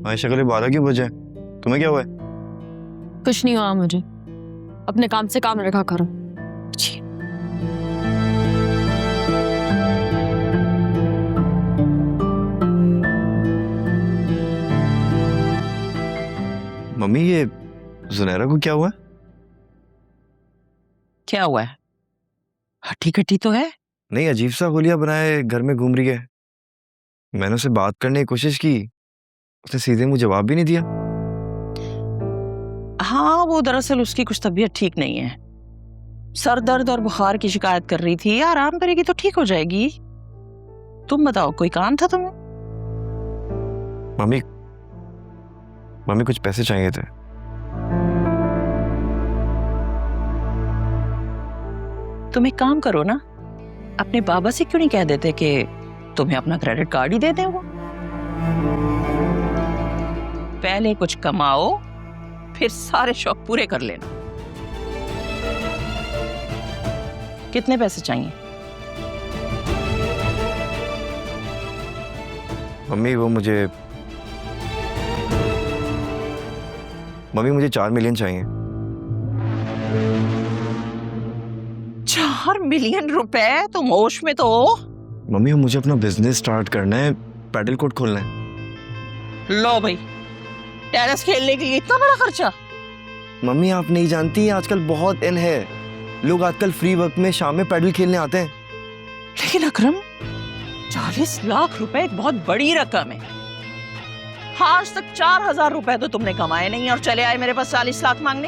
आयशा के लिए 12 क्यों बजे? तुम्हें क्या हुआ है? कुछ नहीं हुआ मुझे, अपने काम से काम रखा करो। जी। मम्मी ये जुनैरा को क्या हुआ? क्या हुआ है? हट्टी कट्टी तो है। नहीं, अजीब सा होलिया बनाए घर में घूम रही है। मैंने उसे बात करने की कोशिश की, उसने सीधे मुझे जवाब भी नहीं दिया। हाँ, वो दरअसल उसकी कुछ तबीयत ठीक नहीं है। सर दर्द और बुखार की शिकायत कर रही थी। आराम करेगी तो ठीक हो जाएगी। तुम बताओ, कोई काम था तुम्हें? मम्मी कुछ पैसे चाहिए थे। तुम एक काम करो ना, अपने बाबा से क्यों नहीं कह देते कि तुम्हें अपना क्रेडिट कार्ड ही दे दें वो। पहले कुछ कमाओ, फिर सारे शौक पूरे कर लेना। कितने पैसे चाहिए? मम्मी मुझे 4 मिलियन चाहिए। 4 मिलियन रुपए? तुम होश में तो हो? मम्मी मुझे अपना बिजनेस स्टार्ट करना है, पैडल कोर्ट खोलना है। लो भाई, टेनिस खेलने के लिए इतना बड़ा खर्चा? मम्मी आप नहीं जानती, आजकल बहुत इन है। लोग आजकल फ्री वक्त में शाम में पैडल खेलने आते हैं। लेकिन अकरम, 40 लाख रुपए एक बहुत बड़ी रकम है। आज तक 4,000 रुपए तो तुमने कमाए नहीं और चले आए मेरे पास 40 लाख मांगने।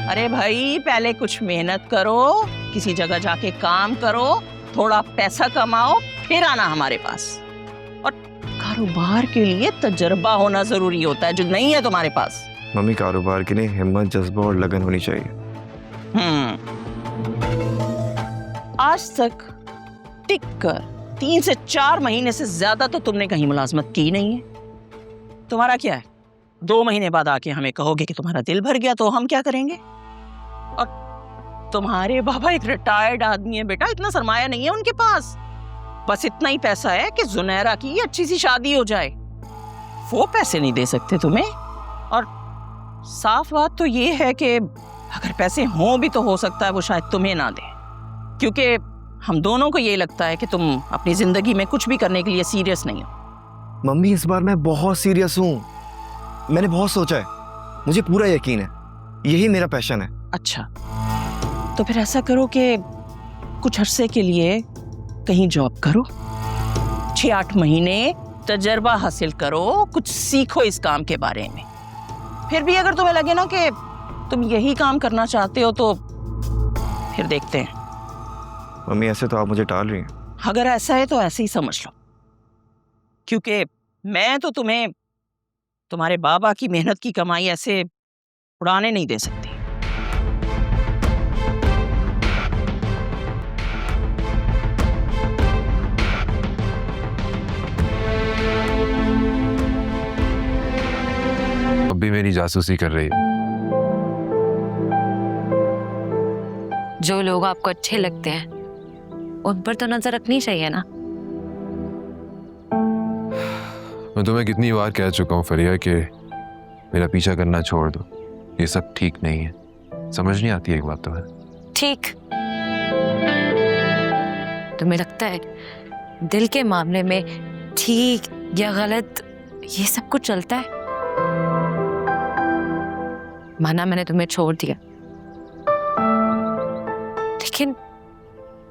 अरे भाई, पहले कुछ मेहनत करो, किसी जगह जाके काम करो, थोड़ा पैसा कमाओ, फिर आना हमारे पास। और कारोबार के लिए तजर्बा होना जरूरी होता है, जो नहीं है तुम्हारे पास। मम्मी कारोबार के लिए हिम्मत, जज्बा और लगन होनी चाहिए। आज तक टिक कर 3 से 4 महीने से ज्यादा तो तुमने कहीं मुलाजमत की नहीं है। तुम्हारा क्या है? 2 महीने बाद आके हमें कहोगे कि तुम्हारा दिल भर गया, तो हम क्या करेंगे? और तुम्हारे बाबा एक रिटायर्ड आदमी है बेटा, इतना सरमाया नहीं है उनके पास। बस इतना ही पैसा है कि जुनैरा की अच्छी सी शादी हो जाए। वो पैसे नहीं दे सकते तुम्हें। और साफ बात तो ये है कि अगर पैसे हों भी तो हो सकता है वो शायद तुम्हें ना दे, क्योंकि हम दोनों को ये लगता है कि तुम अपनी जिंदगी में कुछ भी करने के लिए सीरियस नहीं हो। मम्मी इस बार मैं बहुत सीरियस हूँ। मैंने बहुत सोचा है, मुझे पूरा यकीन है यही मेरा पैशन है। अच्छा, तो फिर ऐसा करो कि कुछ अरसे के लिए कहीं जॉब करो, 6-8 महीने तजर्बा हासिल करो, कुछ सीखो इस काम के बारे में। फिर भी अगर तुम्हें लगे ना कि तुम यही काम करना चाहते हो तो फिर देखते हैं। मम्मी ऐसे तो आप मुझे टाल रही हैं। अगर ऐसा है तो ऐसे ही समझ लो, क्योंकि मैं तो तुम्हें तुम्हारे बाबा की मेहनत की कमाई ऐसे उड़ाने नहीं दे सकती। अब भी मेरी जासूसी कर रही है। जो लोग आपको अच्छे लगते हैं उन पर तो नजर रखनी चाहिए ना। मैं तुम्हें कितनी बार कह चुका हूँ फरिया कि मेरा पीछा करना छोड़ दो, ये सब ठीक नहीं है। समझ नहीं आती एक बात तो है। ठीक, तुम्हें लगता है दिल के मामले में ठीक या गलत ये सब कुछ चलता है? माना मैंने तुम्हें छोड़ दिया, लेकिन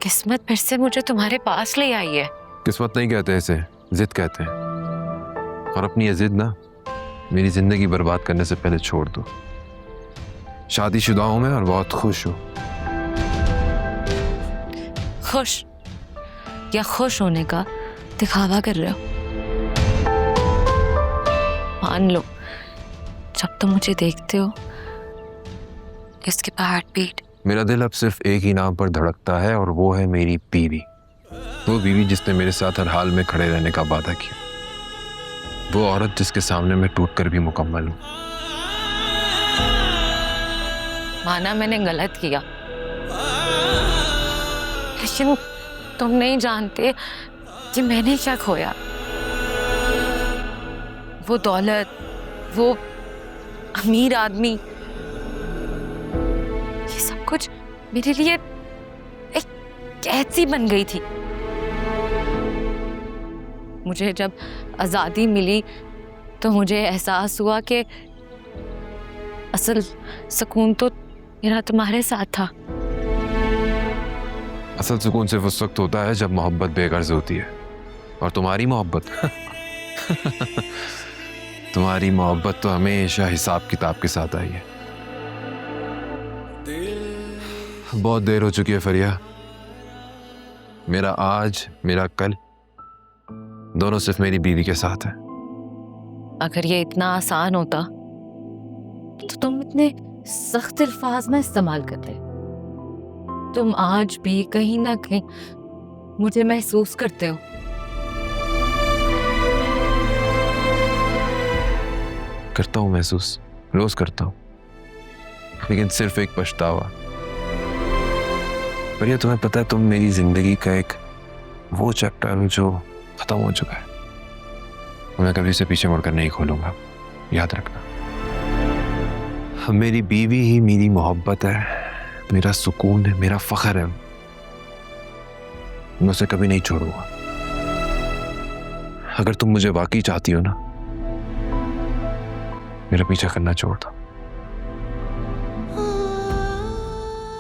किस्मत फिर से मुझे तुम्हारे पास ले आई है। किस्मत नहीं कहते इसे, जिद कहते हैं। और अपनी ये जिद ना मेरी जिंदगी बर्बाद करने से पहले छोड़ दो। शादीशुदा हूं मैं और बहुत खुश हूं। खुश या खुश होने का दिखावा कर रहे हो? मान लो जब तुम मुझे देखते हो इसके हार्ट बीट। मेरा दिल अब सिर्फ एक ही नाम पर धड़कता है और वो है मेरी बीवी। वो बीवी जिसने मेरे साथ हर हाल में खड़े रहने का वादा किया। वो औरत जिसके सामने मैं टूटकर भी मुकम्मल हूं। माना मैंने गलत किया, लेकिन तुम नहीं जानते कि मैंने क्या खोया। वो दौलत, वो अमीर आदमी, ये सब कुछ मेरे लिए एक कैद सी बन गई थी। मुझे जब आजादी मिली तो मुझे एहसास हुआ कि असल सुकून तो मेरा तुम्हारे साथ था। असल सुकून सिर्फ उस वक्त होता है जब मोहब्बत बेगर्ज होती है, और तुम्हारी मोहब्बत तुम्हारी मोहब्बत तो हमेशा हिसाब किताब के साथ आई है। बहुत देर हो चुकी है फरिया। मेरा आज, मेरा कल दोनों सिर्फ मेरी बीवी के साथ है। अगर ये इतना आसान होता तो तुम इतने सख्त अल्फाज ना इस्तेमाल करते। तुम आज भी कहीं ना कहीं मुझे महसूस करते हो। करता हूं महसूस, रोज करता हूं, लेकिन सिर्फ एक पछतावा। पर ये तुम्हें पता है, तुम मेरी जिंदगी का एक वो चैप्टर जो खत्म हो चुका है, मैं कभी से पीछे मुड़कर नहीं खोलूंगा, याद रखना। मेरी बीवी ही मेरी मोहब्बत है, मेरा सुकून है, मेरा फख्र है। मैं उसे कभी नहीं छोड़ूंगा। अगर तुम मुझे वाकई चाहती हो ना, मेरा पीछा करना छोड़ दो।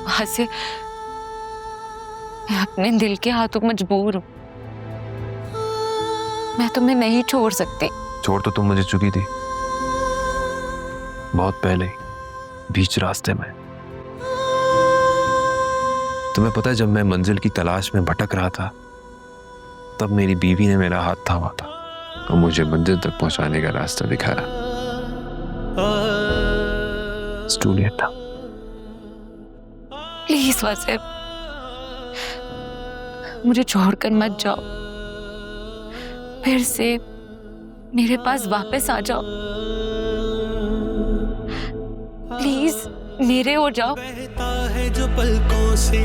वहां से मैं अपने दिल के हाथों मजबूर हूं। मैं तुम्हें नहीं छोड़ सकती। छोड़ तो तुम मुझे चुकी थी बहुत पहले, बीच रास्ते में। तुम्हें पता है, जब मैं मंजिल की तलाश में भटक रहा था, तब मेरी बीवी ने मेरा हाथ थामा था और मुझे मंजिल तक पहुंचाने का रास्ता दिखाया। It's too late था। प्लीज वसीम, मुझे छोड़कर मत जाओ। फिर से मेरे पास वापस आ जाओ। प्लीज मेरे हो जाओ। बहता है जो पलकों से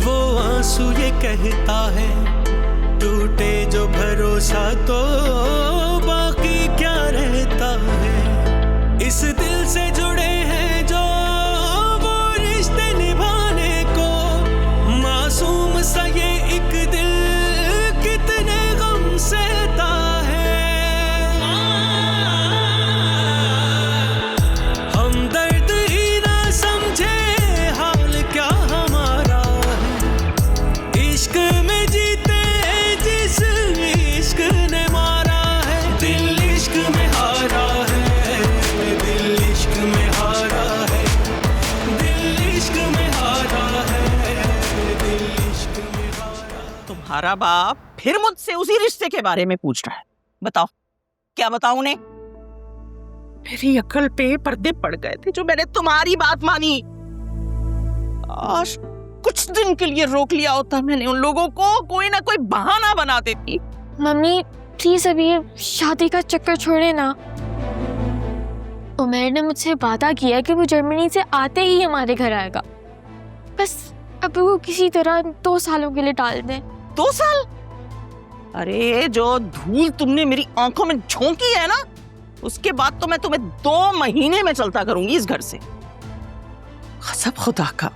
वो आंसू ये कहता है, टूटे जो भरोसा तो बाकी क्या रहता है। इस दिल से जुड़े हैं जो वो रिश्ते निभाने को, मासूम सा ये एक दिल कितने गम सहता है। हम दर्द ही ना समझे हाल क्या हमारा है, इश्क में जीते जिस इश्क ने मारा है। दिल इश्क में हारा है, दिल इश्क में हारा है, दिल इश्क में हारा है, दिल इश्क में हारा। तुम्हारा बाप फिर मुझसे उसी रिश्ते के बारे में पूछ रहा है। बताओ, क्या बताऊं उन्हें? मेरी अक्ल पे पर्दे पड़ गए थे जो मैंने तुम्हारी बात मानी। आज कुछ दिन के लिए रोक लिया होता मैंने उन लोगों को, कोई ना कोई बहाना बना देती। मम्मी प्लीज अभी ये शादी का चक्कर छोड़े ना। उमर ने मुझसे वादा किया कि वो जर्मनी से आते ही हमारे घर आएगा। बस अब वो किसी तरह 2 सालों के लिए टाल दें। 2 साल? अरे जो धूल तुमने मेरी आंखों में झोंकी है ना, उसके बाद तो मैं तुम्हें 2 महीने में चलता करूंगी इस घर से। कसम खुदा का,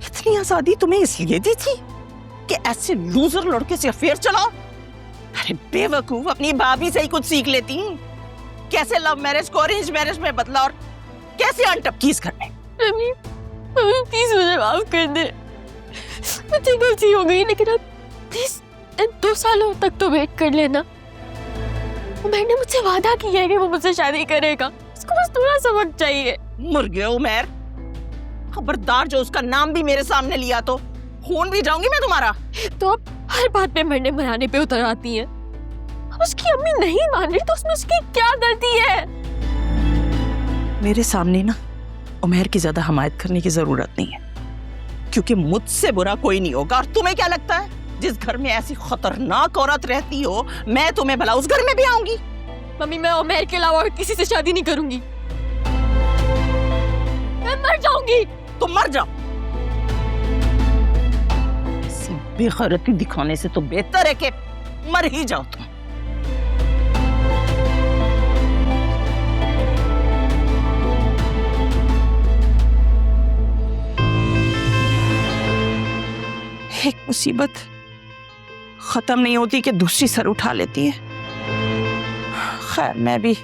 इतनी आजादी तुम्हें इसलिए दी थी कि ऐसे लूजर लड़के से अफेयर चलाओ? अरे बेवकूफ, अपनी भाभी से ही कुछ सीख लेती। कैसे लव मैरिज को अरेंज मैरिज में बदला और कैसे अनटपकी इस घर में। मम्मी प्लीज मुझे माफ कर दे, मुझसे गलती हो गई, लेकिन अब प्लीज 2 सालों तक तो वेट कर लेना। मैंने मुझसे वादा किया है कि वो मुझसे शादी करेगा, उसको बस थोड़ा सा वक्त चाहिए। मर गया उमर, खबरदार जो उसका नाम भी मेरे सामने लिया तो खून भी जाऊंगी मैं तुम्हारा। तो अब हर बात पे मरने मराने पे उतर आती हैं। अब उसकी अम्मी नहीं मान रही तो उसमें उसकी क्या गलती है? मेरे सामने ना उमर की ज्यादा हमायत करने की जरूरत नहीं है, क्योंकि मुझसे बुरा कोई नहीं होगा। और तुम्हें क्या लगता है, जिस घर में ऐसी खतरनाक औरत रहती हो, मैं तुम्हें भला उस घर में भी आऊंगी? मम्मी मैं उमर के अलावा और किसी से शादी नहीं करूंगी, मैं मर जाऊंगी। तुम मर जाओ। ऐसी बेगैरती दिखाने से तो बेहतर है कि मर ही जाओ तुम। एक मुसीबत खत्म नहीं होती कि दूसरी सर उठा लेती है। खैर, मैं भी